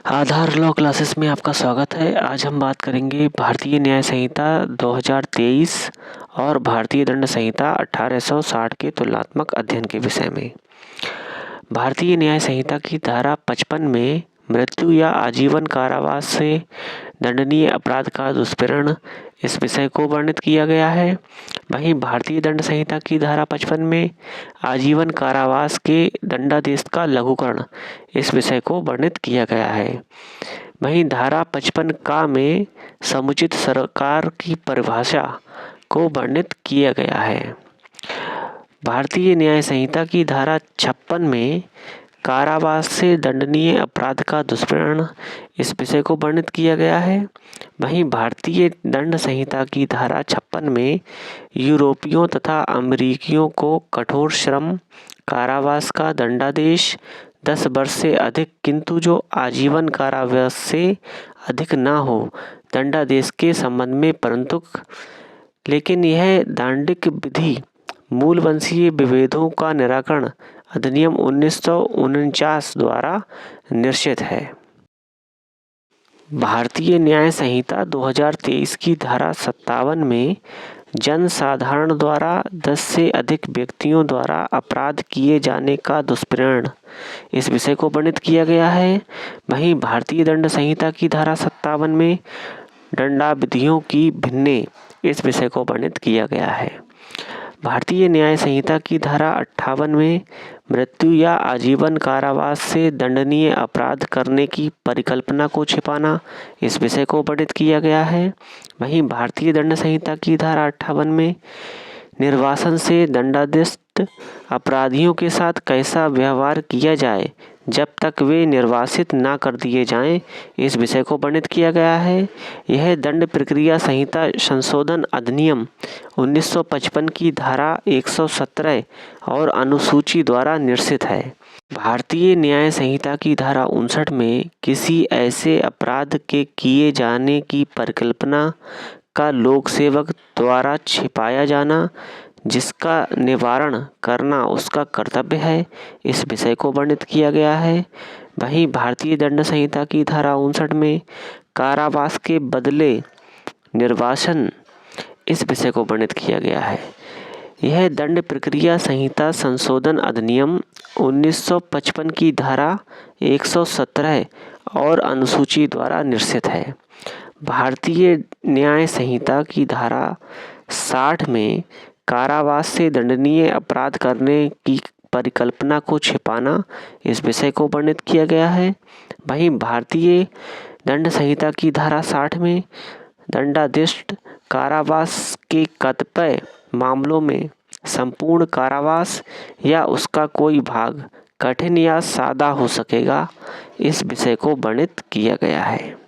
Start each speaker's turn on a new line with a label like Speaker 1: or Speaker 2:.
Speaker 1: आधार law classes में आपका स्वागत है। आज हम बात करेंगे भारतीय न्याय संहिता 2023 और भारतीय दंड संहिता 1860 के तुलनात्मक अध्ययन के विषय में। भारतीय न्याय संहिता की धारा 55 में मृत्यु या आजीवन कारावास से दंडनीय अपराध का दुष्प्रेरण इस विषय को वर्णित किया गया है। वहीं भारतीय दंड संहिता की धारा 55 में आजीवन कारावास के दंडादेश का लघुकरण इस विषय को वर्णित किया गया है। वहीं धारा 55 का में समुचित सरकार की परिभाषा को वर्णित किया गया है। भारतीय न्याय संहिता की धारा 56 में कारावास से दंडनीय अपराध का दुष्प्रेरण इस विषय को वर्णित किया गया है। वहीं भारतीय दंड संहिता की धारा 56 में यूरोपियों तथा अमेरिकियों को कठोर श्रम कारावास का दंडादेश 10 वर्ष से अधिक किंतु जो आजीवन कारावास से अधिक न हो दंडादेश के संबंध में परंतु लेकिन यह दंडिक विधि मूल वंशीय विभेदों का निराकरण अधिनियम 1949 द्वारा निश्चित है। भारतीय न्याय संहिता 2023 की धारा 57 में जन साधारण द्वारा 10 से अधिक व्यक्तियों द्वारा अपराध किए जाने का दुष्प्रेरण इस विषय को वर्णित किया गया है। वहीं भारतीय दंड संहिता की धारा 57 में दंडाविधियों की भिन्ने इस विषय को वर्णित किया गया है। भारतीय न्याय संहिता की धारा 58 में मृत्यु या आजीवन कारावास से दंडनीय अपराध करने की परिकल्पना को छिपाना इस विषय को वर्णित किया गया है। वहीं भारतीय दंड संहिता की धारा 58 में निर्वासन से दंडादेश अपराधियों के साथ कैसा व्यवहार किया जाए जब तक वे निर्वासित न कर दिए जाएं इस विषय को वर्णित किया गया है। यह दंड प्रक्रिया संहिता संशोधन अधिनियम 1955 की धारा 117 और अनुसूची द्वारा निश्चित है। भारतीय न्याय संहिता की धारा 59 में किसी ऐसे अपराध के किए जाने की परिकल्पना का लोक सेवक द्वारा छिपाया जाना जिसका निवारण करना उसका कर्तव्य है इस विषय को वर्णित किया गया है। वहीं भारतीय दंड संहिता की धारा 59 में कारावास के बदले निर्वासन इस विषय को वर्णित किया गया है। यह दंड प्रक्रिया संहिता संशोधन अधिनियम 1955 की धारा 117 और अनुसूची द्वारा निश्चित है। भारतीय न्याय संहिता की धारा 60 में कारावास से दंडनीय अपराध करने की परिकल्पना को छिपाना इस विषय को वर्णित किया गया है। वहीं भारतीय दंड संहिता की धारा 60 में दंडादिष्ट कारावास के कतिपय मामलों में संपूर्ण कारावास या उसका कोई भाग कठिन या सादा हो सकेगा इस विषय को वर्णित किया गया है।